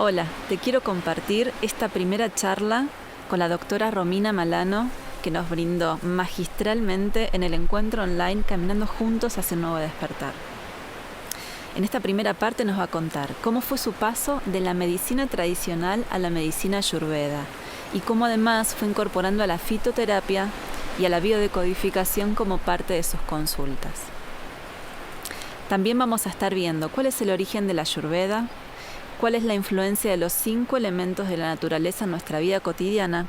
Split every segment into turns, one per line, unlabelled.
Hola, te quiero compartir esta primera charla con la doctora Romina Malano, que nos brindó magistralmente en el encuentro online Caminando Juntos hacia un Nuevo Despertar. En esta primera parte nos va a contar cómo fue su paso de la medicina tradicional a la medicina ayurveda y cómo además fue incorporando a la fitoterapia y a la biodecodificación como parte de sus consultas. También vamos a estar viendo cuál es el origen de la ayurveda, cuál es la influencia de los 5 elementos de la naturaleza en nuestra vida cotidiana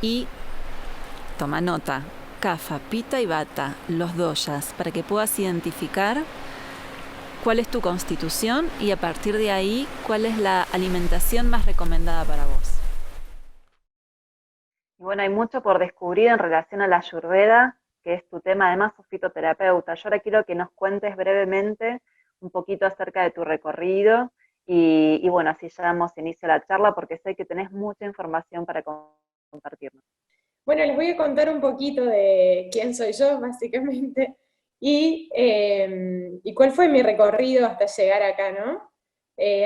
y, toma nota, Kapha, Pitta y Vata, los doyas, para que puedas identificar cuál es tu constitución y a partir de ahí cuál es la alimentación más recomendada para vos.
Y bueno, hay mucho por descubrir en relación a la Ayurveda, que es tu tema, además sos fitoterapeuta. Yo ahora quiero que nos cuentes brevemente un poquito acerca de tu recorrido y bueno, así ya damos inicio a la charla porque sé que tenés mucha información para compartirnos.
Bueno, les voy a contar un poquito de quién soy yo, básicamente, y cuál fue mi recorrido hasta llegar acá, ¿no?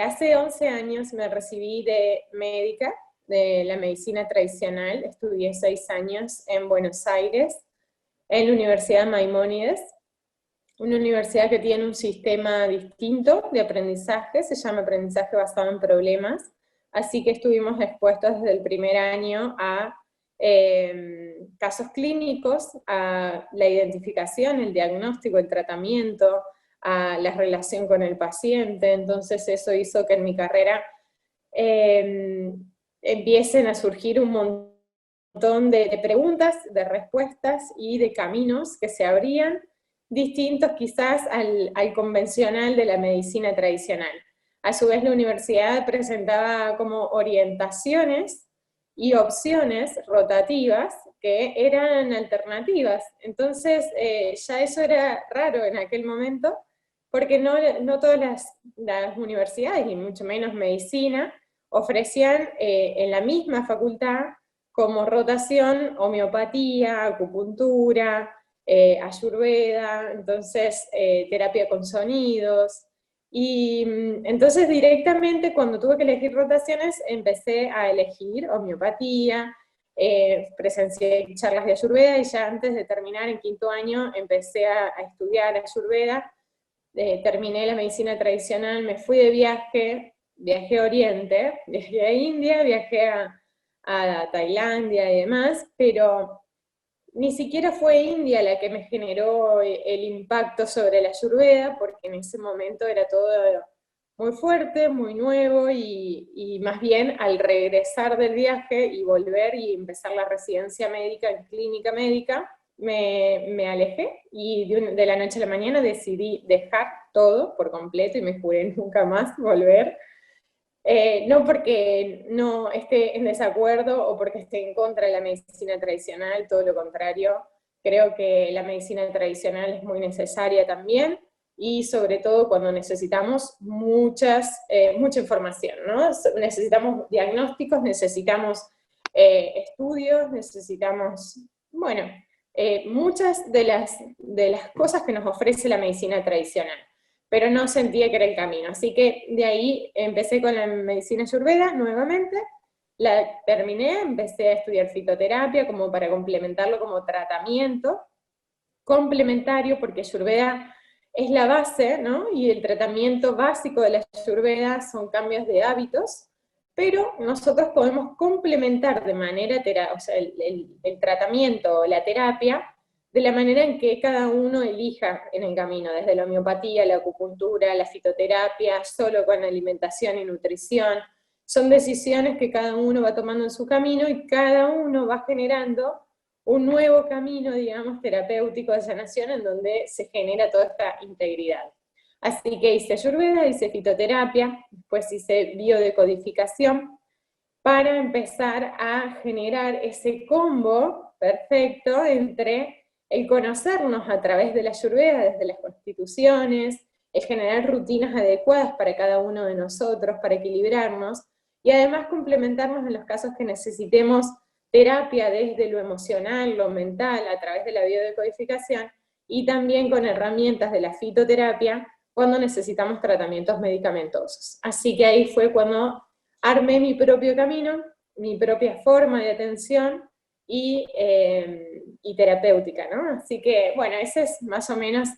Hace 11 años me recibí de médica, de la medicina tradicional, estudié 6 años en Buenos Aires, en la Universidad Maimónides, una universidad que tiene un sistema distinto de aprendizaje, se llama aprendizaje basado en problemas, así que estuvimos expuestos desde el primer año a casos clínicos, a la identificación, el diagnóstico, el tratamiento, a la relación con el paciente. Entonces eso hizo que en mi carrera empiecen a surgir un montón de preguntas, de respuestas y de caminos que se abrían, distintos quizás al convencional de la medicina tradicional. A su vez la universidad presentaba como orientaciones y opciones rotativas que eran alternativas. Entonces ya eso era raro en aquel momento, porque no todas las universidades, y mucho menos medicina, ofrecían en la misma facultad como rotación homeopatía, acupuntura, ayurveda, entonces terapia con sonidos. Y entonces directamente cuando tuve que elegir rotaciones empecé a elegir homeopatía, presencié charlas de ayurveda y ya antes de terminar en quinto año empecé a estudiar ayurveda, terminé la medicina tradicional, me fui de viaje, viajé a Oriente, viajé a India, viajé a Tailandia y demás, pero ni siquiera fue India la que me generó el impacto sobre la Ayurveda, porque en ese momento era todo muy fuerte, muy nuevo, y más bien al regresar del viaje y volver y empezar la residencia médica en clínica médica, me alejé y de la noche a la mañana decidí dejar todo por completo y me juré nunca más volver. No porque no esté en desacuerdo o porque esté en contra de la medicina tradicional, todo lo contrario. Creo que la medicina tradicional es muy necesaria también, y sobre todo cuando necesitamos mucha información, ¿no? Necesitamos diagnósticos, necesitamos estudios, necesitamos, bueno, muchas de las cosas que nos ofrece la medicina tradicional, pero no sentía que era el camino. Así que de ahí empecé con la medicina ayurveda nuevamente, la terminé, empecé a estudiar fitoterapia como para complementarlo como tratamiento complementario, porque ayurveda es la base, ¿no? Y el tratamiento básico de la ayurveda son cambios de hábitos, pero nosotros podemos complementar de manera, o sea, el tratamiento, la terapia, de la manera en que cada uno elija en el camino, desde la homeopatía, la acupuntura, la fitoterapia, solo con alimentación y nutrición. Son decisiones que cada uno va tomando en su camino y cada uno va generando un nuevo camino, digamos, terapéutico de sanación en donde se genera toda esta integridad. Así que hice ayurveda, hice fitoterapia, después hice biodecodificación, para empezar a generar ese combo perfecto entre el conocernos a través de la ayurveda, desde las constituciones, el generar rutinas adecuadas para cada uno de nosotros, para equilibrarnos, y además complementarnos en los casos que necesitemos terapia desde lo emocional, lo mental, a través de la biodecodificación, y también con herramientas de la fitoterapia cuando necesitamos tratamientos medicamentosos. Así que ahí fue cuando armé mi propio camino, mi propia forma de atención y terapéutica, ¿no? Así que, bueno, ese es más o menos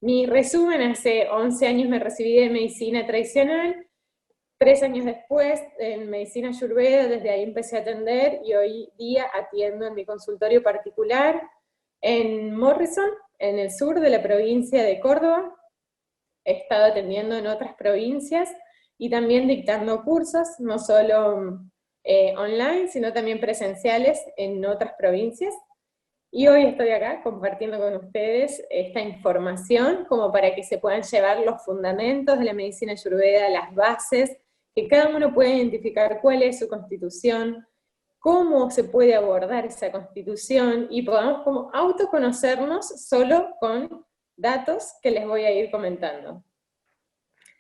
mi resumen. Hace 11 años me recibí de medicina tradicional, 3 años después en medicina ayurveda, desde ahí empecé a atender y hoy día atiendo en mi consultorio particular en Morrison, en el sur de la provincia de Córdoba. He estado atendiendo en otras provincias y también dictando cursos, no solo online, sino también presenciales en otras provincias. Y hoy estoy acá compartiendo con ustedes esta información como para que se puedan llevar los fundamentos de la medicina ayurveda, las bases, que cada uno pueda identificar cuál es su constitución, cómo se puede abordar esa constitución y podamos como autoconocernos solo con datos que les voy a ir comentando.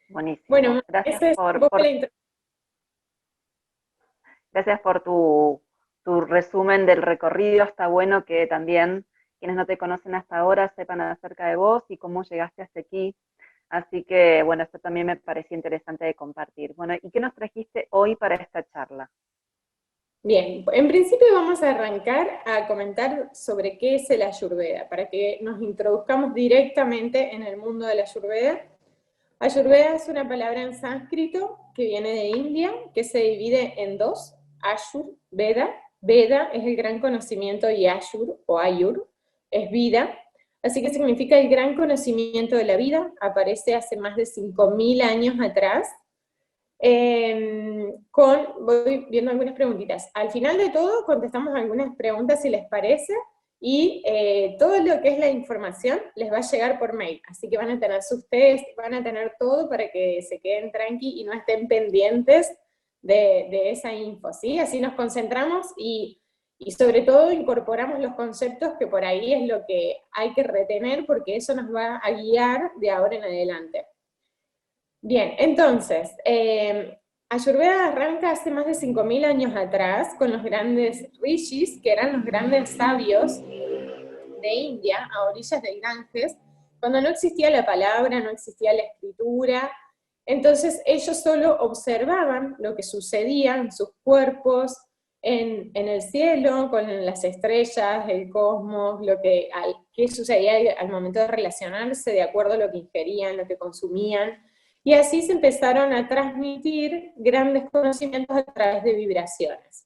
Buenísimo.
Bueno,
gracias
esa es un poco la introducción.
Gracias por tu resumen del recorrido. Está bueno que también quienes no te conocen hasta ahora sepan acerca de vos y cómo llegaste hasta aquí. Así que, bueno, esto también me pareció interesante de compartir. Bueno, ¿y qué nos trajiste hoy para esta charla?
Bien, en principio vamos a arrancar a comentar sobre qué es el Ayurveda, para que nos introduzcamos directamente en el mundo del Ayurveda. Ayurveda es una palabra en sánscrito que viene de India, que se divide en dos, Ashur, Veda. Veda es el gran conocimiento y Ashur o Ayur es vida, así que significa el gran conocimiento de la vida, aparece hace más de 5.000 años atrás. Voy viendo algunas preguntitas. Al final de todo contestamos algunas preguntas si les parece, y todo lo que es la información les va a llegar por mail, así que van a tener sus test, van a tener todo para que se queden tranqui y no estén pendientes de esa info, ¿sí? Así nos concentramos y sobre todo incorporamos los conceptos que por ahí es lo que hay que retener, porque eso nos va a guiar de ahora en adelante. Bien, entonces, Ayurveda arranca hace más de 5.000 años atrás con los grandes rishis, que eran los grandes sabios de India, a orillas del Ganges, cuando no existía la palabra, no existía la escritura. Entonces ellos solo observaban lo que sucedía en sus cuerpos, en el cielo, con las estrellas, el cosmos, qué sucedía al momento de relacionarse de acuerdo a lo que ingerían, lo que consumían. Y así se empezaron a transmitir grandes conocimientos a través de vibraciones.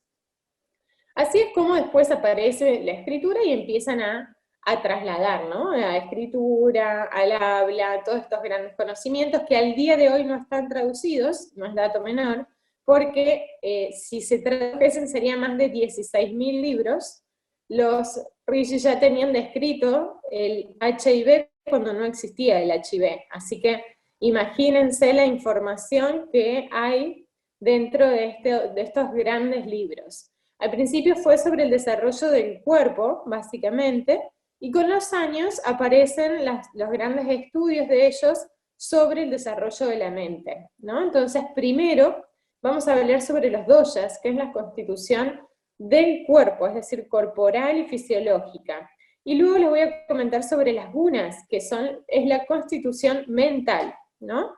Así es como después aparece la escritura y empiezan a trasladar, ¿no? A la escritura, al habla, todos estos grandes conocimientos que al día de hoy no están traducidos, no es dato menor, porque si se tradujesen serían más de 16.000 libros. Los rishis ya tenían descrito el HIV cuando no existía el HIV, así que imagínense la información que hay dentro de estos grandes libros. Al principio fue sobre el desarrollo del cuerpo, básicamente, y con los años aparecen los grandes estudios de ellos sobre el desarrollo de la mente, ¿no? Entonces, primero vamos a hablar sobre los doshas, que es la constitución del cuerpo, es decir, corporal y fisiológica. Y luego les voy a comentar sobre las gunas, que es la constitución mental, ¿no?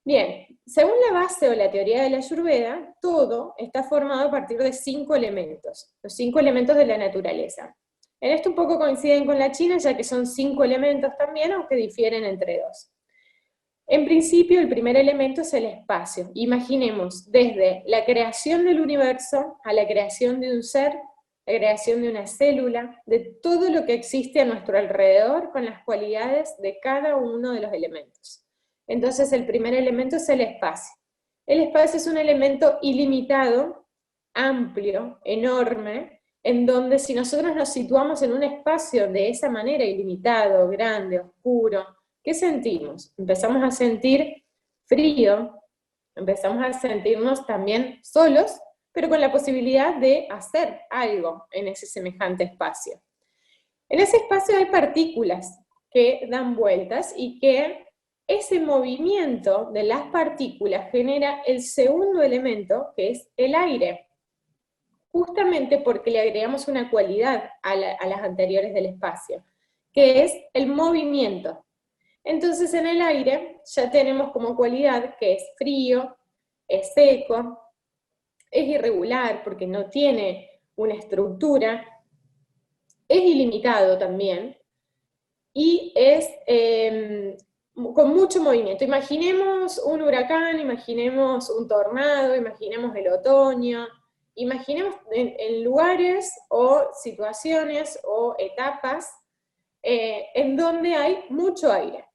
Bien, según la base o la teoría de la Ayurveda, todo está formado a partir de 5 elementos, los 5 elementos de la naturaleza. En esto un poco coinciden con la China, ya que son 5 elementos también, aunque difieren entre 2. En principio, el primer elemento es el espacio. Imaginemos desde la creación del universo a la creación de un ser, la creación de una célula, de todo lo que existe a nuestro alrededor con las cualidades de cada uno de los elementos. Entonces el primer elemento es el espacio. El espacio es un elemento ilimitado, amplio, enorme, en donde si nosotros nos situamos en un espacio de esa manera, ilimitado, grande, oscuro, ¿qué sentimos? Empezamos a sentir frío, empezamos a sentirnos también solos, pero con la posibilidad de hacer algo en ese semejante espacio. En ese espacio hay partículas que dan vueltas y que ese movimiento de las partículas genera el segundo elemento, que es el aire, justamente porque le agregamos una cualidad a las anteriores del espacio, que es el movimiento. Entonces en el aire ya tenemos como cualidad que es frío, es seco, es irregular porque no tiene una estructura, es ilimitado también, y es con mucho movimiento. Imaginemos un huracán, imaginemos un tornado, imaginemos el otoño, imaginemos en lugares o situaciones o etapas en donde hay mucho aire.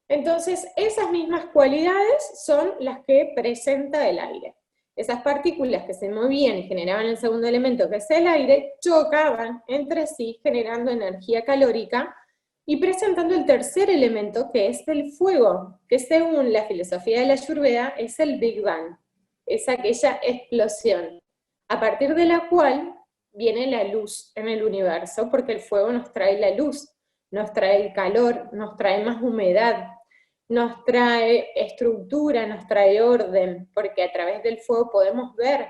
Entonces, esas mismas cualidades son las que presenta el aire. Esas partículas que se movían y generaban el segundo elemento, que es el aire, chocaban entre sí, generando energía calórica y presentando el tercer elemento, que es el fuego, que según la filosofía de la Ayurveda es el Big Bang, es aquella explosión, a partir de la cual viene la luz en el universo, porque el fuego nos trae la luz, nos trae el calor, nos trae más humedad, nos trae estructura, nos trae orden, porque a través del fuego podemos ver.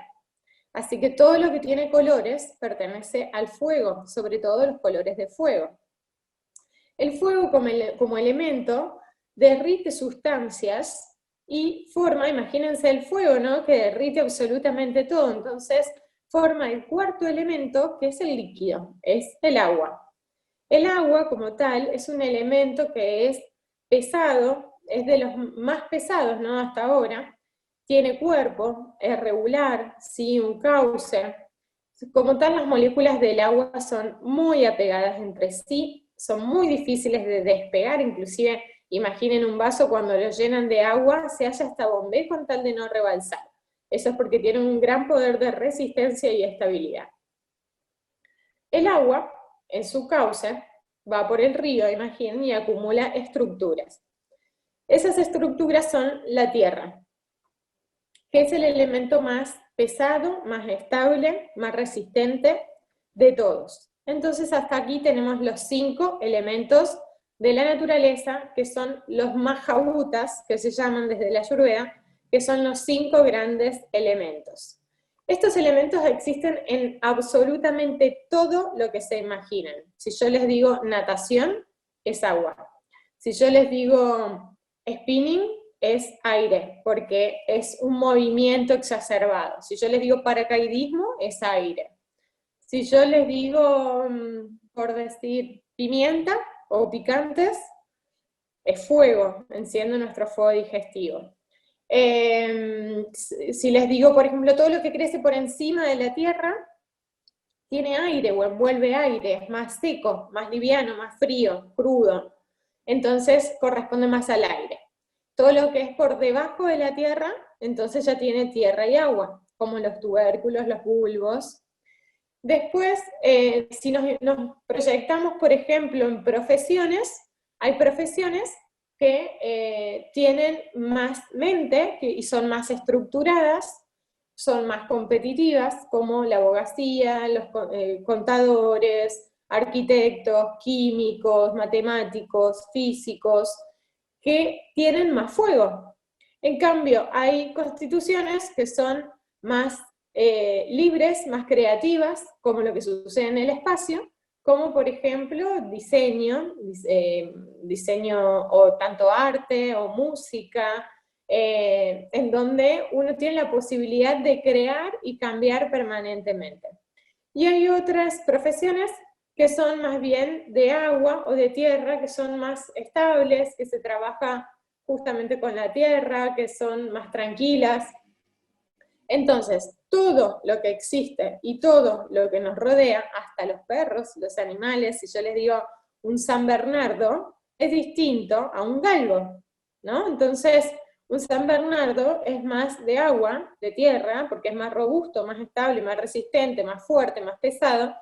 Así que todo lo que tiene colores pertenece al fuego, sobre todo los colores de fuego. El fuego como elemento derrite sustancias y forma, imagínense el fuego, ¿no? Que derrite absolutamente todo, entonces forma el cuarto elemento, que es el líquido, es el agua. El agua como tal es un elemento que es pesado, es de los más pesados, ¿no? Hasta ahora, tiene cuerpo, es regular, sí, un cauce. Como tal, las moléculas del agua son muy apegadas entre sí, son muy difíciles de despegar, inclusive imaginen un vaso cuando lo llenan de agua, se halla hasta bombé con tal de no rebalsar. Eso es porque tienen un gran poder de resistencia y estabilidad. El agua, en su cauce, va por el río, imaginen, y acumula estructuras. Esas estructuras son la tierra, que es el elemento más pesado, más estable, más resistente de todos. Entonces hasta aquí tenemos los 5 elementos de la naturaleza, que son los Mahabhutas, que se llaman desde la Ayurveda, que son los 5 grandes elementos. Estos elementos existen en absolutamente todo lo que se imaginen. Si yo les digo natación, es agua. Si yo les digo spinning, es aire, porque es un movimiento exacerbado. Si yo les digo paracaidismo, es aire. Si yo les digo, por decir, pimienta o picantes, es fuego, enciende nuestro fuego digestivo. Si les digo, por ejemplo, todo lo que crece por encima de la tierra, tiene aire o envuelve aire, es más seco, más liviano, más frío, crudo. Entonces corresponde más al aire. Todo lo que es por debajo de la tierra, entonces ya tiene tierra y agua, como los tubérculos, los bulbos. Después, si nos proyectamos, por ejemplo, en profesiones, hay profesiones que tienen más mente y son más estructuradas, son más competitivas, como la abogacía, los contadores, arquitectos, químicos, matemáticos, físicos, que tienen más fuego. En cambio, hay constituciones que son más libres, más creativas, como lo que sucede en el espacio, como por ejemplo diseño o tanto arte o música, en donde uno tiene la posibilidad de crear y cambiar permanentemente. Y hay otras profesiones que son más bien de agua o de tierra, que son más estables, que se trabaja justamente con la tierra, que son más tranquilas. Entonces, todo lo que existe y todo lo que nos rodea, hasta los perros, los animales, si yo les digo un San Bernardo, es distinto a un galgo, ¿no? Entonces, un San Bernardo es más de agua, de tierra, porque es más robusto, más estable, más resistente, más fuerte, más pesado,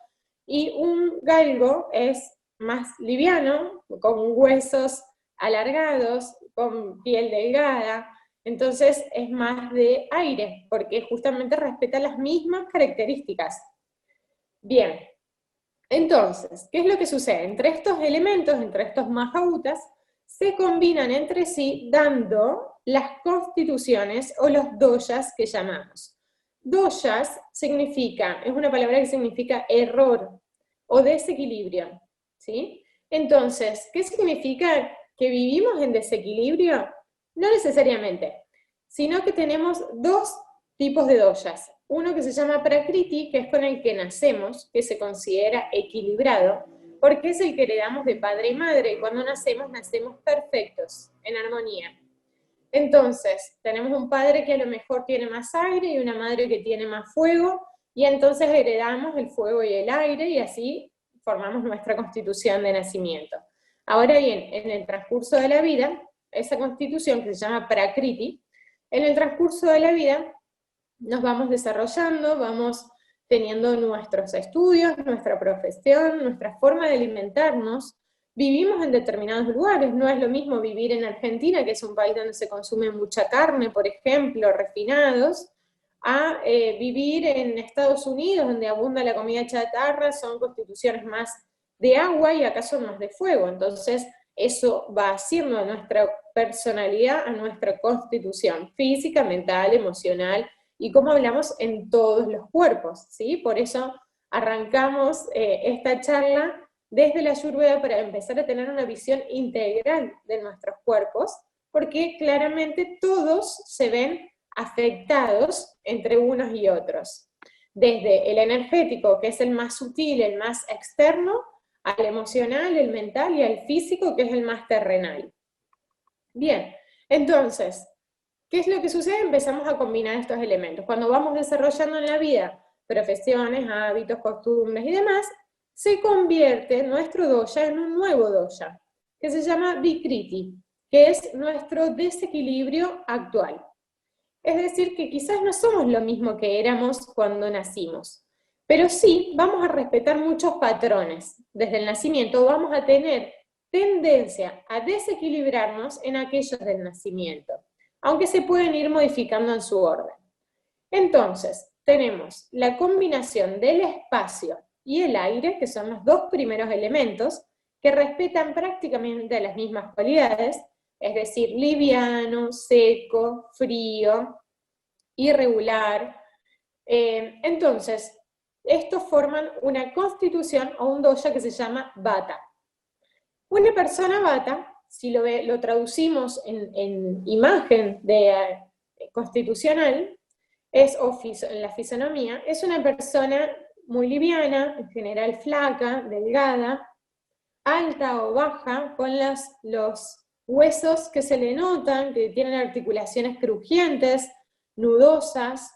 y un galgo es más liviano, con huesos alargados, con piel delgada. Entonces es más de aire, porque justamente respeta las mismas características. Bien, entonces, ¿qué es lo que sucede? Entre estos elementos, entre estos Mahabhutas, se combinan entre sí dando las constituciones o los doshas que llamamos. Doshas es una palabra que significa error o desequilibrio, ¿sí? Entonces, ¿qué significa que vivimos en desequilibrio? No necesariamente, sino que tenemos 2 tipos de doshas. uno que se llama Prakriti, que es con el que nacemos, que se considera equilibrado, porque es el que heredamos de padre y madre, y cuando nacemos, nacemos perfectos, en armonía. Entonces, tenemos un padre que a lo mejor tiene más aire y una madre que tiene más fuego, y entonces heredamos el fuego y el aire, y así formamos nuestra constitución de nacimiento. Ahora bien, en el transcurso de la vida, esa constitución que se llama Prakriti, en el transcurso de la vida nos vamos desarrollando, vamos teniendo nuestros estudios, nuestra profesión, nuestra forma de alimentarnos. Vivimos en determinados lugares, no es lo mismo vivir en Argentina, que es un país donde se consume mucha carne, por ejemplo, refinados, a vivir en Estados Unidos, donde abunda la comida chatarra, son constituciones más de agua y acá son más de fuego. Entonces, eso va haciendo a nuestra personalidad, a nuestra constitución física, mental, emocional, y como hablamos en todos los cuerpos, ¿sí? Por eso arrancamos esta charla desde la Ayurveda para empezar a tener una visión integral de nuestros cuerpos, porque claramente todos se ven afectados entre unos y otros. Desde el energético, que es el más sutil, el más externo, al emocional, el mental, y al físico, que es el más terrenal. Bien, entonces, ¿qué es lo que sucede? Empezamos a combinar estos elementos. Cuando vamos desarrollando en la vida profesiones, hábitos, costumbres y demás, se convierte nuestro dosha en un nuevo dosha, que se llama Vikriti, que es nuestro desequilibrio actual. Es decir, que quizás no somos lo mismo que éramos cuando nacimos, pero sí vamos a respetar muchos patrones. Desde el nacimiento vamos a tener tendencia a desequilibrarnos en aquellos del nacimiento, aunque se pueden ir modificando en su orden. Entonces, tenemos la combinación del espacio y el aire, que son los dos primeros elementos, que respetan prácticamente las mismas cualidades, es decir, liviano, seco, frío, irregular. Entonces, estos forman una constitución o un dosha que se llama Vata. Una persona Vata, si lo traducimos en imagen constitucional, en la fisonomía, es una persona muy liviana, en general flaca, delgada, alta o baja, con los huesos que se le notan, que tienen articulaciones crujientes, nudosas.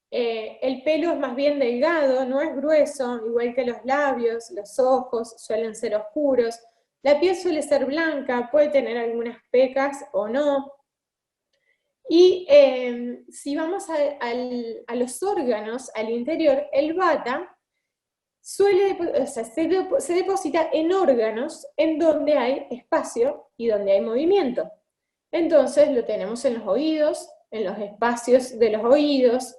El pelo es más bien delgado, no es grueso, igual que los labios, los ojos suelen ser oscuros. La piel suele ser blanca, puede tener algunas pecas o no. Y si vamos a los órganos, al interior, el Vata se deposita en órganos en donde hay espacio y donde hay movimiento. Entonces lo tenemos en los oídos, en los espacios de los oídos.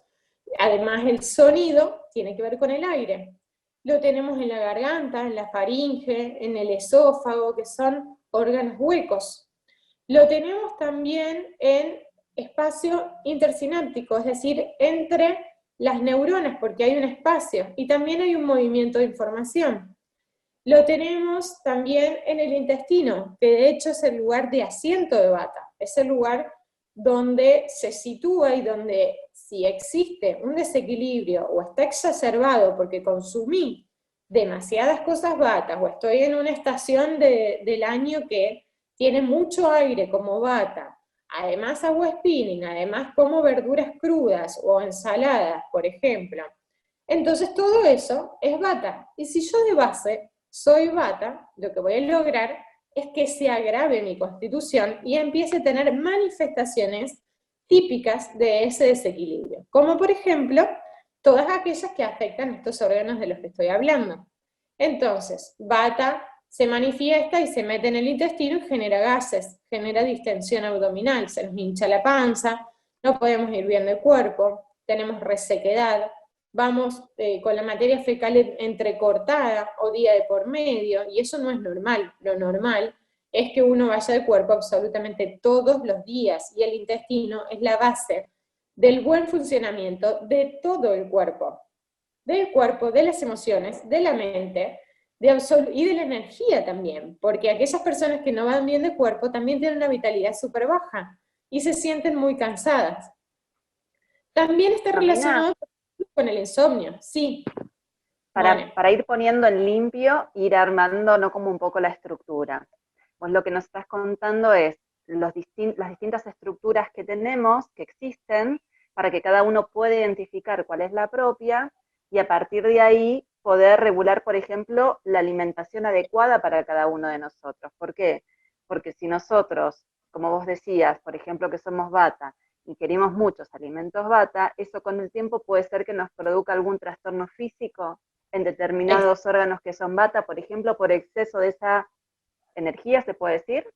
Además, el sonido tiene que ver con el aire. Lo tenemos en la garganta, en la faringe, en el esófago, que son órganos huecos. Lo tenemos también en espacio intersináptico, es decir, entre las neuronas, porque hay un espacio, y también hay un movimiento de información. Lo tenemos también en el intestino, que de hecho es el lugar de asiento de Vata, es el lugar donde se sitúa y donde, si existe un desequilibrio o está exacerbado porque consumí demasiadas cosas Vata, o estoy en una estación del año que tiene mucho aire como Vata, además hago spinning, además como verduras crudas o ensaladas, por ejemplo, entonces todo eso es Vata. Y si yo de base soy Vata, lo que voy a lograr es que se agrave mi constitución y empiece a tener manifestaciones típicas de ese desequilibrio, como por ejemplo, todas aquellas que afectan estos órganos de los que estoy hablando. Entonces, Vata se manifiesta y se mete en el intestino y genera gases, genera distensión abdominal, se nos hincha la panza, no podemos ir bien de cuerpo, tenemos resequedad, vamos con la materia fecal entrecortada o día de por medio, y eso no es normal. Lo normal es que uno vaya de cuerpo absolutamente todos los días, y el intestino es la base del buen funcionamiento de todo el cuerpo, de las emociones, de la mente, y de la energía también, porque aquellas personas que no van bien de cuerpo también tienen una vitalidad súper baja, y se sienten muy cansadas. También está relacionado con el insomnio, sí.
Para ir poniendo en limpio, ir armando, ¿no?, como un poco la estructura. Pues lo que nos estás contando es las distintas estructuras que tenemos, que existen, para que cada uno pueda identificar cuál es la propia, y a partir de ahí poder regular, por ejemplo, la alimentación adecuada para cada uno de nosotros. ¿Por qué? Porque si nosotros, como vos decías, por ejemplo, que somos Vata, y queremos muchos alimentos Vata, eso con el tiempo puede ser que nos produzca algún trastorno físico en determinados órganos que son Vata, por ejemplo, por exceso de esa energía, ¿se puede decir?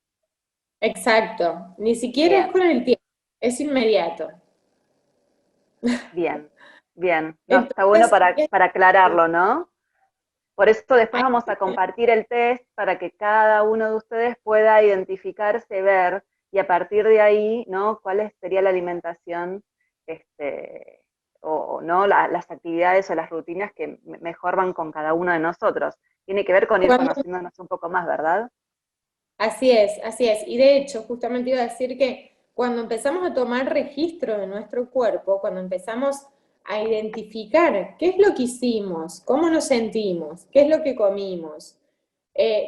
Exacto, ni siquiera
Bien.
es con el tiempo, es inmediato.
Bien, bien. No, está bueno
Entonces,
para aclararlo, ¿no? Por eso después vamos a compartir el test para que cada uno de ustedes pueda identificarse, ver, y a partir de ahí, ¿no?, cuál sería la alimentación, o no, las actividades o las rutinas que mejor van con cada uno de nosotros. Tiene que ver con ir conociéndonos un poco más, ¿verdad?
así es, así es. Y de hecho, justamente iba a decir que cuando empezamos a tomar registro de nuestro cuerpo, cuando empezamos a identificar qué es lo que hicimos, cómo nos sentimos, qué es lo que comimos,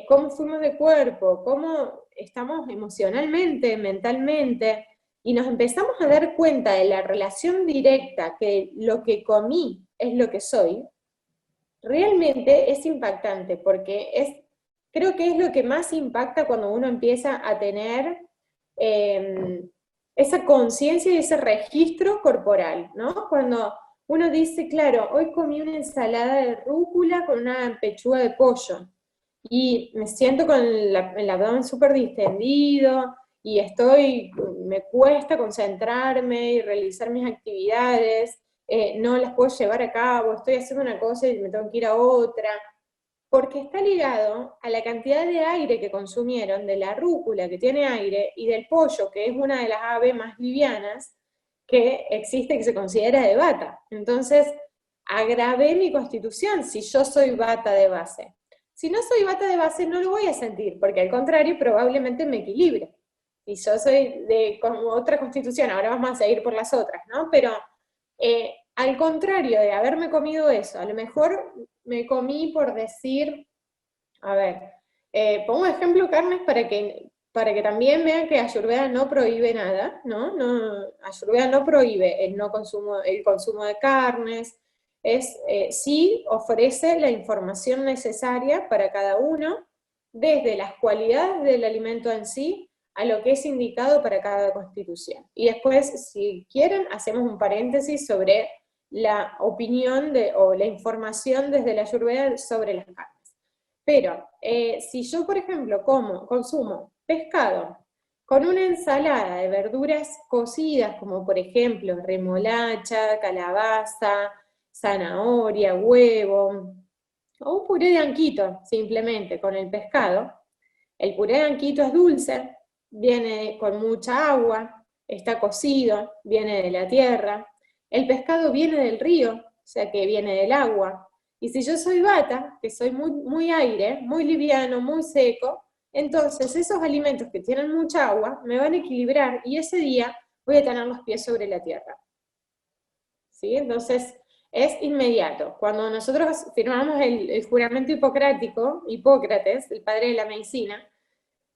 cómo fuimos de cuerpo, cómo estamos emocionalmente, mentalmente, y nos empezamos a dar cuenta de la relación directa que lo que comí es lo que soy, realmente es impactante, porque creo que es lo que más impacta cuando uno empieza a tener esa conciencia y ese registro corporal, ¿no? Cuando uno dice, claro, hoy comí una ensalada de rúcula con una pechuga de pollo, y me siento con el abdomen súper distendido, y me cuesta concentrarme y realizar mis actividades, no las puedo llevar a cabo, estoy haciendo una cosa y me tengo que ir a otra, porque está ligado a la cantidad de aire que consumieron, de la rúcula que tiene aire, y del pollo, que es una de las aves más livianas que existe, que se considera de Vata. Entonces, agravé mi constitución si yo soy Vata de base. Si no soy Vata de base, no lo voy a sentir, porque al contrario, probablemente me equilibre. Si yo soy de como otra constitución, ahora vamos a seguir por las otras, ¿no? Pero al contrario de haberme comido eso, a lo mejor me comí por decir, a ver, pongo ejemplo carnes para que también vean que Ayurveda no prohíbe nada, ¿no? Ayurveda no prohíbe el consumo de carnes, sí ofrece la información necesaria para cada uno, desde las cualidades del alimento en sí, a lo que es indicado para cada constitución. Y después, si quieren, hacemos un paréntesis sobre la opinión o la información desde la Ayurveda sobre las carnes. Pero si yo, por ejemplo, consumo pescado con una ensalada de verduras cocidas, como por ejemplo remolacha, calabaza, zanahoria, huevo, o un puré de anquito, simplemente con el pescado, el puré de anquito es dulce, viene con mucha agua, está cocido, viene de la tierra, el pescado viene del río, o sea que viene del agua, y si yo soy Vata, que soy muy, muy aire, muy liviano, muy seco, entonces esos alimentos que tienen mucha agua me van a equilibrar y ese día voy a tener los pies sobre la tierra. ¿Sí? Entonces es inmediato. Cuando nosotros firmamos el juramento hipocrático, Hipócrates, el padre de la medicina,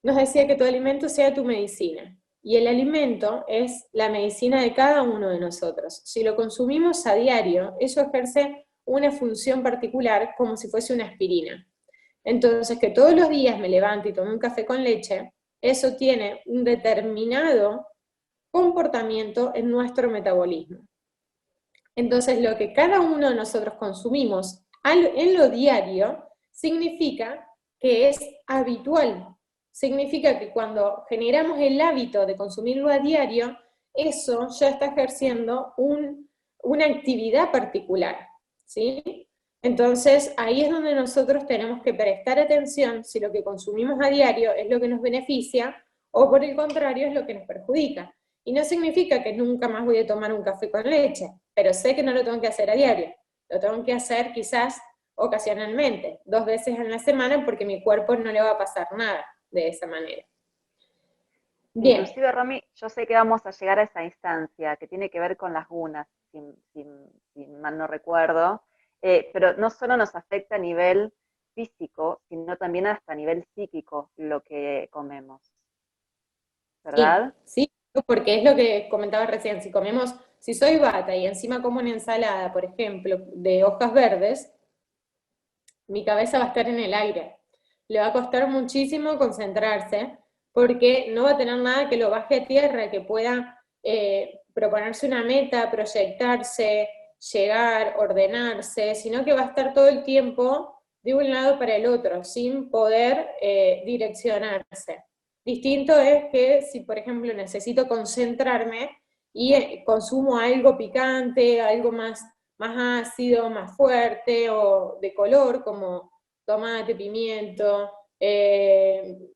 nos decía que tu alimento sea tu medicina. Y el alimento es la medicina de cada uno de nosotros. Si lo consumimos a diario, eso ejerce una función particular como si fuese una aspirina. Entonces, que todos los días me levante y tome un café con leche, eso tiene un determinado comportamiento en nuestro metabolismo. Entonces, lo que cada uno de nosotros consumimos en lo diario significa que es habitual. Significa que cuando generamos el hábito de consumirlo a diario, eso ya está ejerciendo una actividad particular, ¿sí? Entonces, ahí es donde nosotros tenemos que prestar atención si lo que consumimos a diario es lo que nos beneficia o por el contrario es lo que nos perjudica. Y no significa que nunca más voy a tomar un café con leche, pero sé que no lo tengo que hacer a diario. Lo tengo que hacer quizás ocasionalmente, 2 veces en la semana, porque mi cuerpo no le va a pasar nada de esa manera. Bien,
Inclusive, Romy, yo sé que vamos a llegar a esa instancia que tiene que ver con las gunas, si mal no recuerdo, pero no solo nos afecta a nivel físico, sino también hasta a nivel psíquico lo que comemos,
sí,
¿verdad?
sí, porque es lo que comentaba recién, si soy bata y encima como una ensalada, por ejemplo, de hojas verdes, mi cabeza va a estar en el aire. Le va a costar muchísimo concentrarse porque no va a tener nada que lo baje a tierra, que pueda proponerse una meta, proyectarse, llegar, ordenarse, sino que va a estar todo el tiempo de un lado para el otro, sin poder direccionarse. Distinto es que si, por ejemplo, necesito concentrarme y consumo algo picante, algo más ácido, más fuerte o de color, como tomate, pimiento,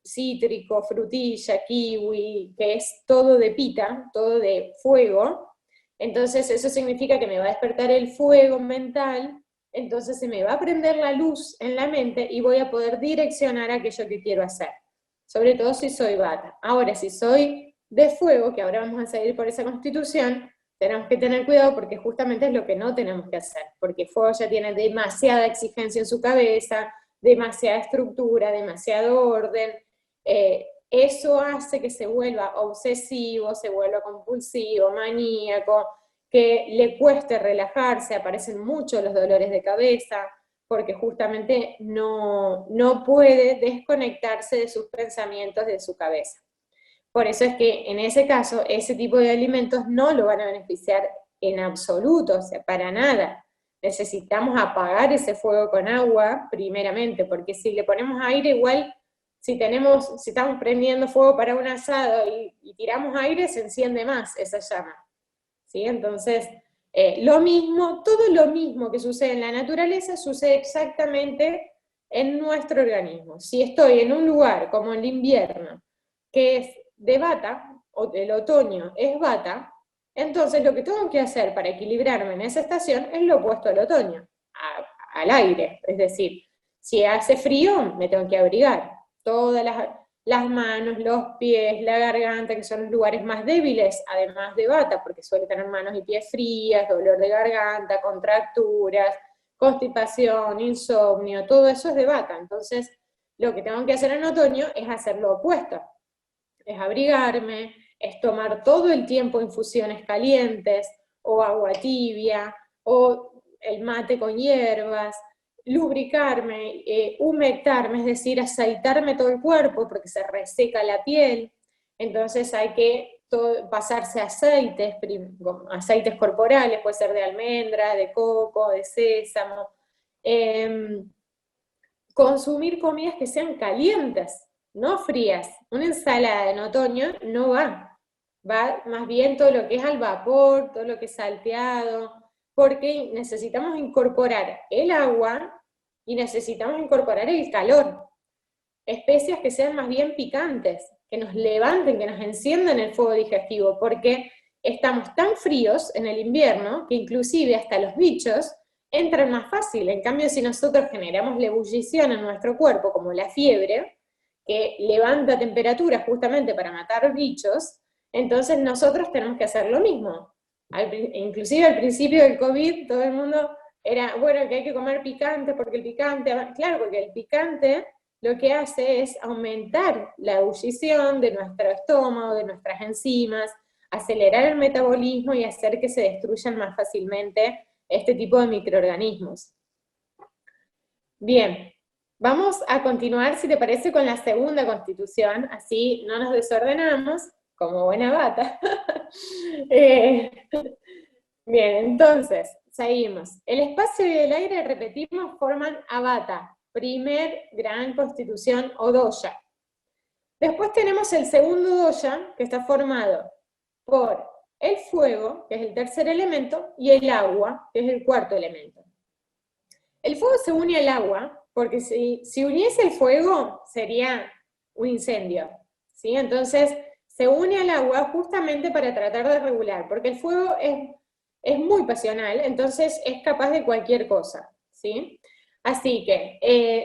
cítrico, frutilla, kiwi, que es todo de pita, todo de fuego. Entonces eso significa que me va a despertar el fuego mental, entonces se me va a prender la luz en la mente y voy a poder direccionar aquello que quiero hacer. Sobre todo si soy bata. Ahora, si soy de fuego, que ahora vamos a seguir por esa constitución, tenemos que tener cuidado porque justamente es lo que no tenemos que hacer, porque fuego ya tiene demasiada exigencia en su cabeza, demasiada estructura, demasiado orden, eso hace que se vuelva obsesivo, se vuelva compulsivo, maníaco, que le cueste relajarse, aparecen muchos los dolores de cabeza, porque justamente no puede desconectarse de sus pensamientos, de su cabeza. Por eso es que en ese caso, ese tipo de alimentos no lo van a beneficiar en absoluto, o sea, para nada. Necesitamos apagar ese fuego con agua, primeramente, porque si le ponemos aire, igual, si estamos prendiendo fuego para un asado y tiramos aire, se enciende más esa llama. ¿Sí? Entonces, todo lo mismo que sucede en la naturaleza sucede exactamente en nuestro organismo. Si estoy en un lugar como el invierno, que es de bata, o el otoño es bata, entonces lo que tengo que hacer para equilibrarme en esa estación es lo opuesto al otoño, al aire. Es decir, si hace frío, me tengo que abrigar. Todas las manos, los pies, la garganta, que son los lugares más débiles, además de bata, porque suele tener manos y pies frías, dolor de garganta, contracturas, constipación, insomnio, todo eso es de bata. Entonces, lo que tengo que hacer en otoño es hacer lo opuesto, es abrigarme, es tomar todo el tiempo infusiones calientes, o agua tibia, o el mate con hierbas, lubricarme, humectarme, es decir, aceitarme todo el cuerpo porque se reseca la piel, entonces hay que pasarse aceites corporales, puede ser de almendra, de coco, de sésamo, consumir comidas que sean calientes, no frías. Una ensalada en otoño no va más bien todo lo que es al vapor, todo lo que es salteado, porque necesitamos incorporar el agua y necesitamos incorporar el calor. Especias que sean más bien picantes, que nos levanten, que nos enciendan el fuego digestivo, porque estamos tan fríos en el invierno que inclusive hasta los bichos entran más fácil. En cambio, si nosotros generamos la ebullición en nuestro cuerpo, como la fiebre, que levanta temperatura justamente para matar bichos, entonces nosotros tenemos que hacer lo mismo. Inclusive al principio del COVID, todo el mundo era, bueno, que hay que comer picante, porque el picante, claro, porque el picante lo que hace es aumentar la ebullición de nuestro estómago, de nuestras enzimas, acelerar el metabolismo y hacer que se destruyan más fácilmente este tipo de microorganismos. Bien, vamos a continuar, si te parece, con la segunda constitución, así no nos desordenamos, como buena bata. Bien, entonces, seguimos. El espacio y el aire, repetimos, forman a bata, primer gran constitución o doya. Después tenemos el segundo doya, que está formado por el fuego, que es el tercer elemento, y el agua, que es el cuarto elemento. El fuego se une al agua, porque si uniese el fuego sería un incendio, ¿sí? Entonces se une al agua justamente para tratar de regular, porque el fuego es muy pasional, entonces es capaz de cualquier cosa, ¿sí? Así que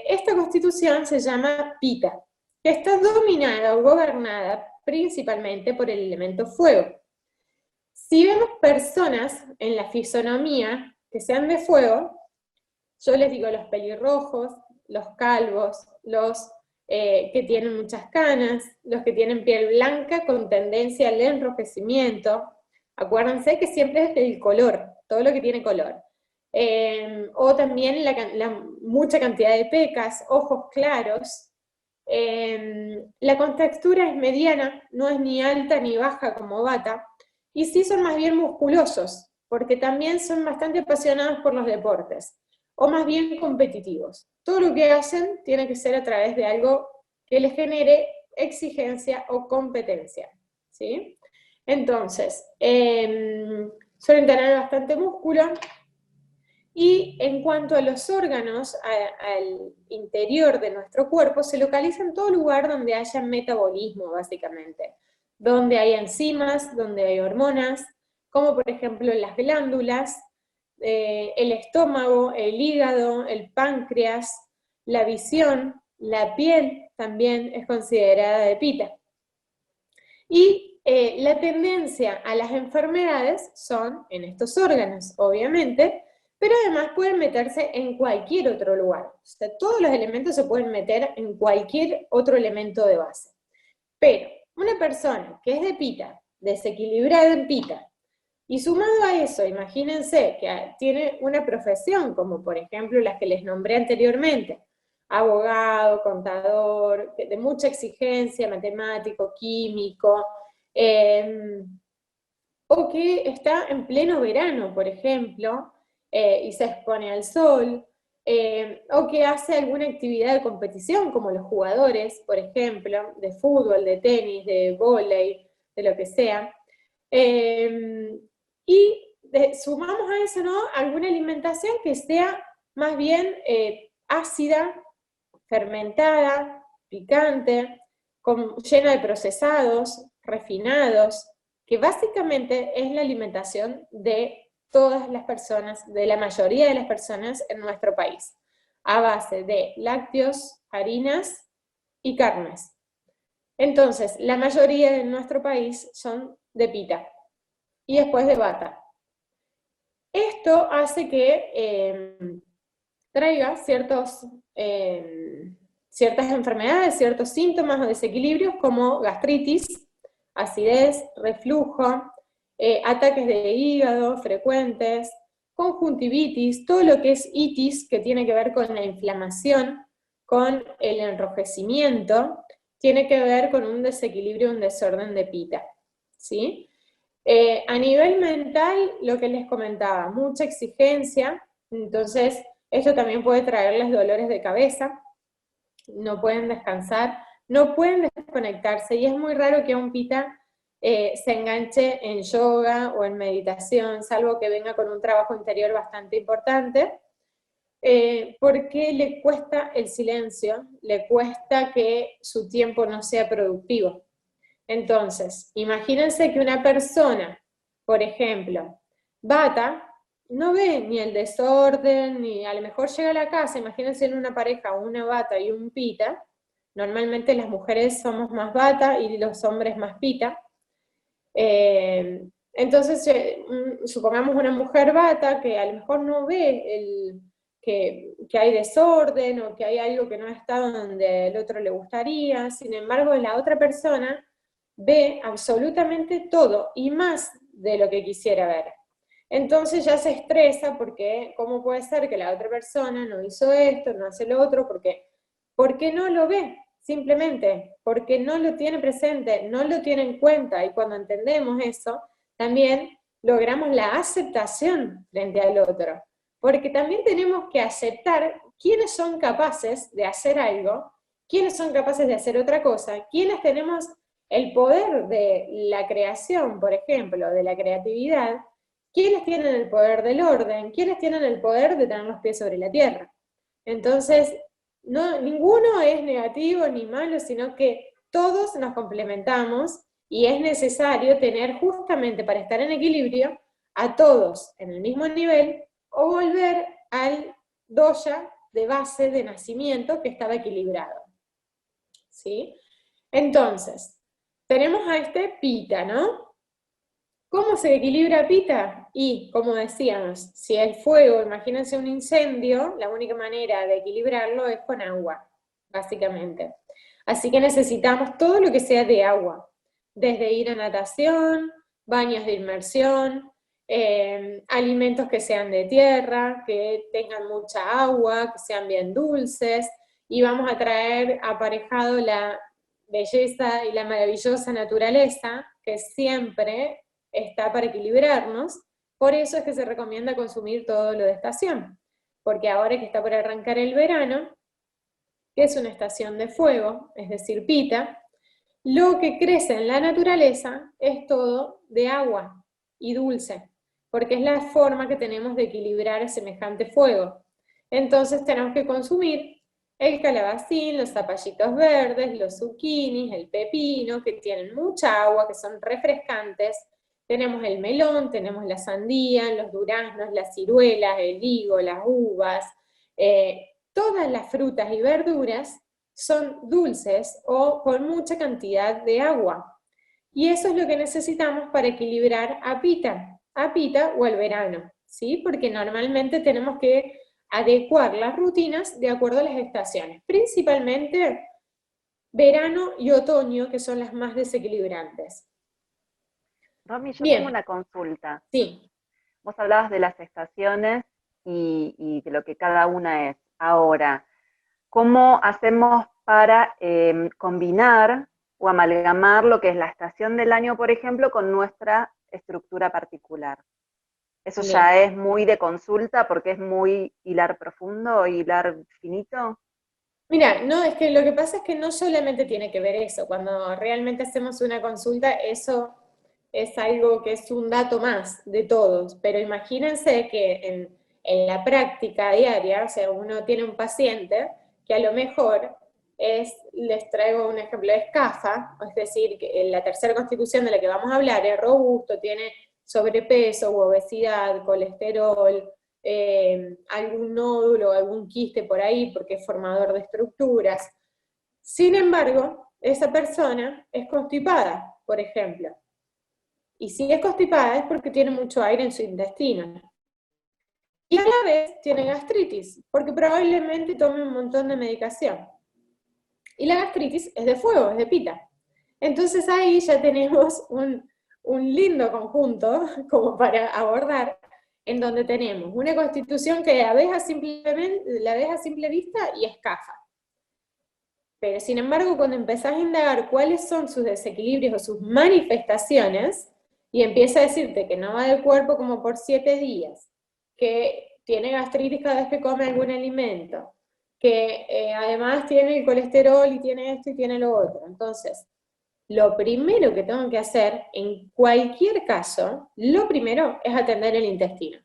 esta constitución se llama Pita, que está dominada o gobernada principalmente por el elemento fuego. Si vemos personas en la fisonomía que sean de fuego, yo les digo los pelirrojos, los calvos, los que tienen muchas canas, los que tienen piel blanca con tendencia al enrojecimiento. Acuérdense que siempre es el color, todo lo que tiene color. O también mucha cantidad de pecas, ojos claros. La contextura es mediana, no es ni alta ni baja como Bata, y sí son más bien musculosos, porque también son bastante apasionados por los deportes, o más bien competitivos. Todo lo que hacen tiene que ser a través de algo que les genere exigencia o competencia, ¿sí? Entonces, suelen tener bastante músculo, y en cuanto a los órganos, al interior de nuestro cuerpo, se localiza en todo lugar donde haya metabolismo, básicamente. Donde hay enzimas, donde hay hormonas, como por ejemplo las glándulas, el estómago, el hígado, el páncreas, la visión, la piel también es considerada de pita. Y la tendencia a las enfermedades son en estos órganos, obviamente, pero además pueden meterse en cualquier otro lugar. O sea, todos los elementos se pueden meter en cualquier otro elemento de base. Pero una persona que es de pita, desequilibrada en pita, y sumado a eso, imagínense que tiene una profesión, como por ejemplo las que les nombré anteriormente, abogado, contador, de mucha exigencia, matemático, químico, o que está en pleno verano, por ejemplo, y se expone al sol, o que hace alguna actividad de competición, como los jugadores, por ejemplo, de fútbol, de tenis, de vóley, de lo que sea. Y sumamos a eso, ¿no?, alguna alimentación que sea más bien ácida, fermentada, picante, llena de procesados, refinados, que básicamente es la alimentación de todas las personas, de la mayoría de las personas en nuestro país, a base de lácteos, harinas y carnes. Entonces, la mayoría de nuestro país son de pita, y después de Bata. Esto hace que traiga ciertas enfermedades, ciertos síntomas o desequilibrios como gastritis, acidez, reflujo, ataques de hígado frecuentes, conjuntivitis, todo lo que es itis, que tiene que ver con la inflamación, con el enrojecimiento, tiene que ver con un desequilibrio, un desorden de pita, ¿sí? A nivel mental, lo que les comentaba, mucha exigencia, entonces esto también puede traerles dolores de cabeza, no pueden descansar, no pueden desconectarse, y es muy raro que un pita se enganche en yoga o en meditación, salvo que venga con un trabajo interior bastante importante, porque le cuesta el silencio, le cuesta que su tiempo no sea productivo. Entonces, imagínense que una persona, por ejemplo, Bata, no ve ni el desorden, ni a lo mejor llega a la casa, imagínense en una pareja una Bata y un pita, normalmente las mujeres somos más Bata y los hombres más pita. Entonces, supongamos una mujer Bata que a lo mejor no ve que hay desorden o que hay algo que no está donde el otro le gustaría, sin embargo la otra persona ve absolutamente todo y más de lo que quisiera ver. Entonces ya se estresa porque ¿cómo puede ser que la otra persona no hizo esto, no hace lo otro? Porque no lo ve, simplemente, porque no lo tiene presente, no lo tiene en cuenta, y cuando entendemos eso, también logramos la aceptación frente al otro, porque también tenemos que aceptar quiénes son capaces de hacer algo, quiénes son capaces de hacer otra cosa, quiénes tenemos el poder de la creación, por ejemplo, de la creatividad, quiénes tienen el poder del orden, quiénes tienen el poder de tener los pies sobre la tierra. Entonces, ninguno es negativo ni malo, sino que todos nos complementamos y es necesario tener justamente para estar en equilibrio a todos en el mismo nivel o volver al dosha de base de nacimiento que estaba equilibrado. ¿Sí? Entonces, tenemos a este Pita, ¿no? ¿Cómo se equilibra Pita? Y, como decíamos, si el fuego, imagínense un incendio, la única manera de equilibrarlo es con agua, básicamente. Así que necesitamos todo lo que sea de agua, desde ir a natación, baños de inmersión, alimentos que sean de tierra, que tengan mucha agua, que sean bien dulces, y vamos a traer aparejado la belleza y la maravillosa naturaleza, que siempre está para equilibrarnos. Por eso es que se recomienda consumir todo lo de estación, porque ahora que está por arrancar el verano, que es una estación de fuego, es decir, Pita, lo que crece en la naturaleza es todo de agua y dulce, porque es la forma que tenemos de equilibrar semejante fuego. Entonces tenemos que consumir el calabacín, los zapallitos verdes, los zucchinis, el pepino, que tienen mucha agua, que son refrescantes. Tenemos el melón, tenemos la sandía, los duraznos, las ciruelas, el higo, las uvas. Todas las frutas y verduras son dulces o con mucha cantidad de agua. Y eso es lo que necesitamos para equilibrar a Pita o el verano, ¿sí? Porque normalmente tenemos que adecuar las rutinas de acuerdo a las estaciones, principalmente verano y otoño, que son las más desequilibrantes.
Romy, yo
Bien.
tengo una consulta.
Sí.
Vos hablabas de las estaciones y de lo que cada una es. Ahora, ¿cómo hacemos para combinar o amalgamar lo que es la estación del año, por ejemplo, con nuestra estructura particular? ¿Eso
Bien.
ya es muy de consulta porque es muy hilar profundo, hilar finito?
Mira, no, es que lo que pasa es que no solamente tiene que ver eso. Cuando realmente hacemos una consulta, eso es algo que es un dato más de todos. Pero imagínense que en la práctica diaria, o sea, uno tiene un paciente que a lo mejor les traigo un ejemplo, es CAFA, es decir, que en la tercera constitución de la que vamos a hablar es robusto, tiene sobrepeso u obesidad, colesterol, algún nódulo, algún quiste por ahí, porque es formador de estructuras. Sin embargo, esa persona es constipada, por ejemplo. Y si es constipada es porque tiene mucho aire en su intestino. Y a la vez tiene gastritis, porque probablemente tome un montón de medicación. Y la gastritis es de fuego, es de Pita. Entonces ahí ya tenemos un lindo conjunto como para abordar, en donde tenemos una constitución que la ves a simple vista y es CAFA. Pero sin embargo, cuando empezás a indagar cuáles son sus desequilibrios o sus manifestaciones, y empieza a decirte que no va del cuerpo como por 7 días, que tiene gastritis cada vez que come algún alimento, que además tiene el colesterol y tiene esto y tiene lo otro. Entonces, lo primero que tengo que hacer, en cualquier caso, lo primero es atender el intestino.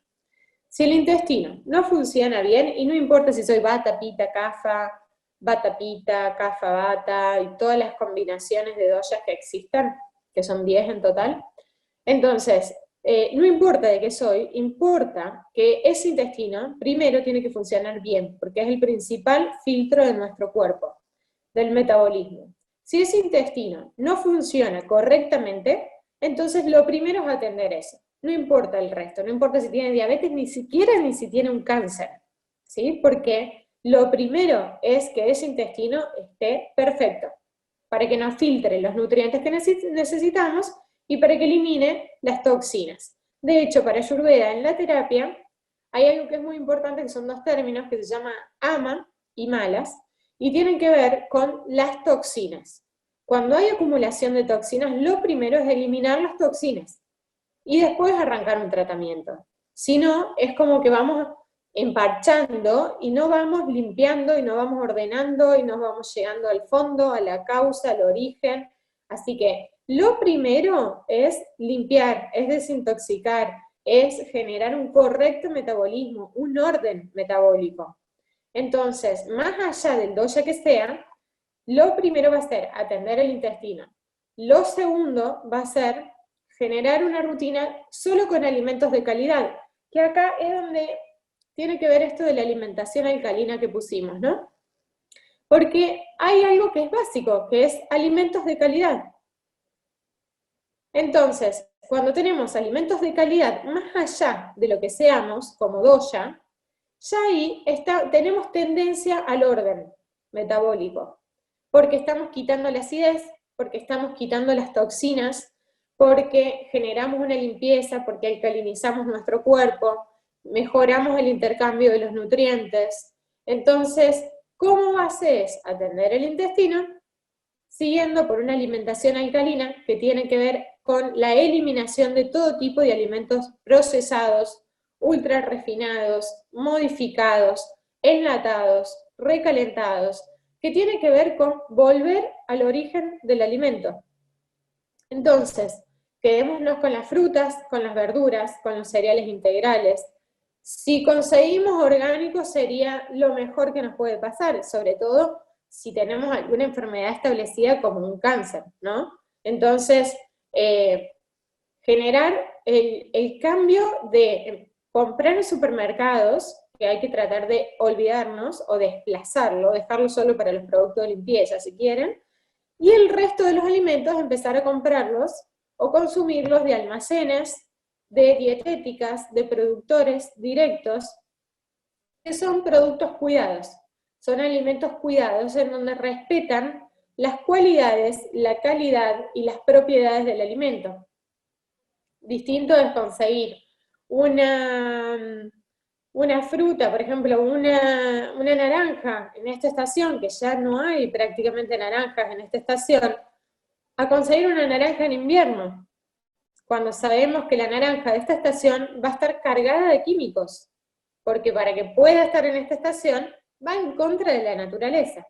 Si el intestino no funciona bien, y no importa si soy Vata, Pita, Kapha, Vata, Pita, Kapha, Vata, y todas las combinaciones de doshas que existan, que son 10 en total, entonces, no importa de qué soy, importa que ese intestino primero tiene que funcionar bien, porque es el principal filtro de nuestro cuerpo, del metabolismo. Si ese intestino no funciona correctamente, entonces lo primero es atender eso. No importa el resto, no importa si tiene diabetes, ni siquiera ni si tiene un cáncer, ¿sí? Porque lo primero es que ese intestino esté perfecto, para que nos filtre los nutrientes que necesitamos y para que elimine las toxinas. De hecho, para Ayurveda, en la terapia, hay algo que es muy importante, que son 2 términos, que se llama ama y malas, y tienen que ver con las toxinas. Cuando hay acumulación de toxinas, lo primero es eliminar las toxinas, y después arrancar un tratamiento. Si no, es como que vamos emparchando, y no vamos limpiando, y no vamos ordenando, y no vamos llegando al fondo, a la causa, al origen. Así que lo primero es limpiar, es desintoxicar, es generar un correcto metabolismo, un orden metabólico. Entonces, más allá del dosha que sea, lo primero va a ser atender el intestino. Lo segundo va a ser generar una rutina solo con alimentos de calidad, que acá es donde tiene que ver esto de la alimentación alcalina que pusimos, ¿no? Porque hay algo que es básico, que es alimentos de calidad. Entonces, cuando tenemos alimentos de calidad más allá de lo que seamos, como doya, ya ahí tenemos tendencia al orden metabólico, porque estamos quitando la acidez, porque estamos quitando las toxinas, porque generamos una limpieza, porque alcalinizamos nuestro cuerpo, mejoramos el intercambio de los nutrientes. Entonces, ¿cómo haces atender el intestino? Siguiendo por una alimentación alcalina que tiene que ver con la eliminación de todo tipo de alimentos procesados, ultra refinados, modificados, enlatados, recalentados, que tiene que ver con volver al origen del alimento. Entonces, quedémonos con las frutas, con las verduras, con los cereales integrales. Si conseguimos orgánicos sería lo mejor que nos puede pasar, sobre todo si tenemos alguna enfermedad establecida como un cáncer, ¿no? Entonces, generar el cambio de comprar en supermercados, que hay que tratar de olvidarnos o desplazarlo, dejarlo solo para los productos de limpieza si quieren, y el resto de los alimentos empezar a comprarlos o consumirlos de almacenes, de dietéticas, de productores directos, que son productos cuidados. Son alimentos cuidados en donde respetan las cualidades, la calidad y las propiedades del alimento. Distinto es conseguir una fruta, por ejemplo, una naranja en esta estación, que ya no hay prácticamente naranjas en esta estación, a conseguir una naranja en invierno, cuando sabemos que la naranja de esta estación va a estar cargada de químicos, porque para que pueda estar en esta estación va en contra de la naturaleza.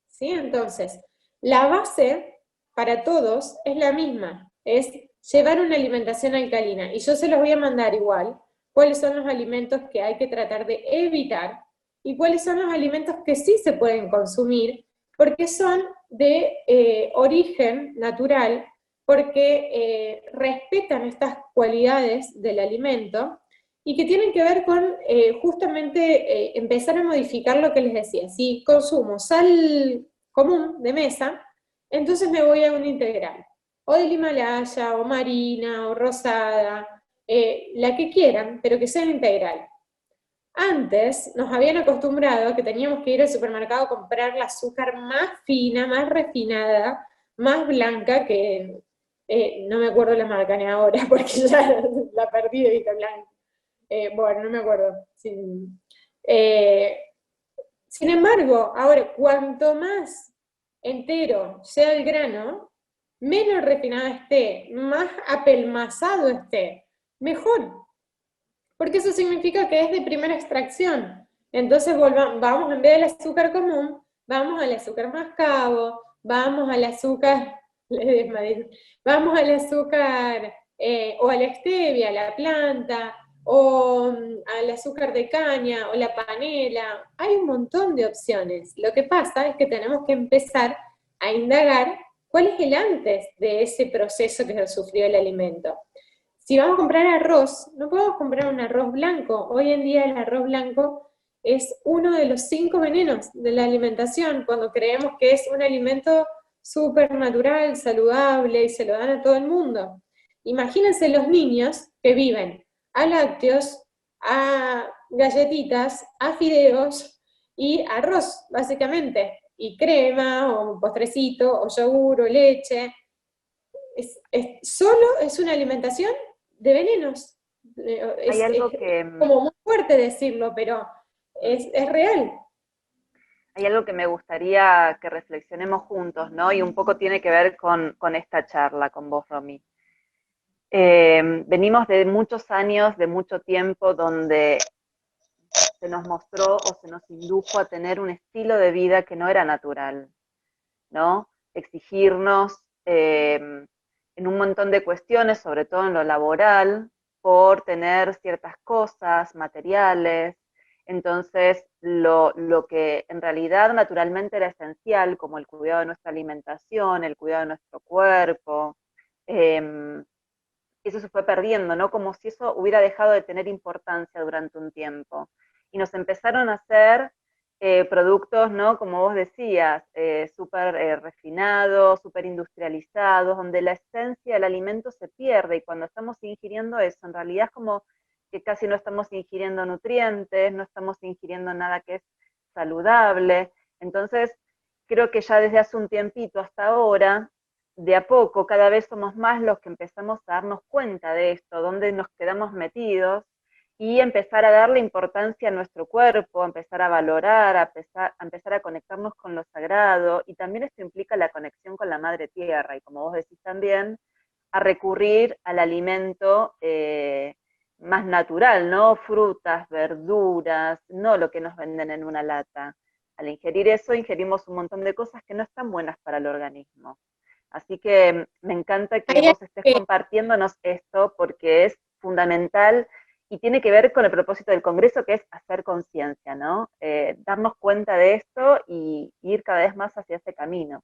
¿Sí? Entonces, la base para todos es la misma, es llevar una alimentación alcalina, y yo se los voy a mandar igual, cuáles son los alimentos que hay que tratar de evitar, y cuáles son los alimentos que sí se pueden consumir, porque son de origen natural, porque respetan estas cualidades del alimento, y que tienen que ver con justamente empezar a modificar lo que les decía. Si consumo sal común de mesa, entonces me voy a un integral, o del Himalaya, o marina, o rosada, la que quieran, pero que sea integral. Antes nos habían acostumbrado a que teníamos que ir al supermercado a comprar la azúcar más fina, más refinada, más blanca, que no me acuerdo la marca ni ahora, porque ya la perdí de vista blanca. Bueno, no me acuerdo. Sin embargo, ahora, cuanto más entero sea el grano, menos refinado esté, más apelmazado esté, mejor. Porque eso significa que es de primera extracción. Entonces vamos, en vez del azúcar común, vamos al azúcar mascabo, vamos al azúcar, vamos al azúcar o a la stevia, a la planta, o al azúcar de caña, o la panela. Hay un montón de opciones. Lo que pasa es que tenemos que empezar a indagar cuál es el antes de ese proceso que sufrió el alimento. Si vamos a comprar arroz, no podemos comprar un arroz blanco. Hoy en día el arroz blanco es uno de los 5 venenos de la alimentación, cuando creemos que es un alimento súper natural, saludable, y se lo dan a todo el mundo. Imagínense los niños que viven a lácteos, a galletitas, a fideos y arroz, básicamente, y crema, o un postrecito, o yogur, o leche. Solo es una alimentación de venenos.
Hay algo
Es
que,
como muy fuerte decirlo, pero es real.
hay algo que me gustaría que reflexionemos juntos, ¿no? Y un poco tiene que ver con esta charla con vos, Romy. Venimos de muchos años, de mucho tiempo, donde se nos mostró o se nos indujo a tener un estilo de vida que no era natural, ¿no? Exigirnos en un montón de cuestiones, sobre todo en lo laboral, por tener ciertas cosas materiales. Entonces, lo que en realidad naturalmente era esencial, como el cuidado de nuestra alimentación, el cuidado de nuestro cuerpo, eso se fue perdiendo, ¿no? Como si eso hubiera dejado de tener importancia durante un tiempo. Y nos empezaron a hacer productos, ¿no? Como vos decías, súper refinados, súper industrializados, donde la esencia del alimento se pierde, y cuando estamos ingiriendo eso, en realidad es como que casi no estamos ingiriendo nutrientes, no estamos ingiriendo nada que es saludable. Entonces, creo que ya desde hace un tiempito hasta ahora, de a poco, cada vez somos más los que empezamos a darnos cuenta de esto, dónde nos quedamos metidos, y empezar a darle importancia a nuestro cuerpo, a empezar a valorar, a empezar a conectarnos con lo sagrado, y también esto implica la conexión con la madre tierra, y como vos decís también, a recurrir al alimento más natural, ¿no? Frutas, verduras, no lo que nos venden en una lata. Al ingerir eso, ingerimos un montón de cosas que no están buenas para el organismo. Así que me encanta que
Hay
vos estés compartiéndonos esto, porque es fundamental y tiene que ver con el propósito del Congreso, que es hacer conciencia, ¿no? Darnos cuenta de esto y ir cada vez más hacia ese camino.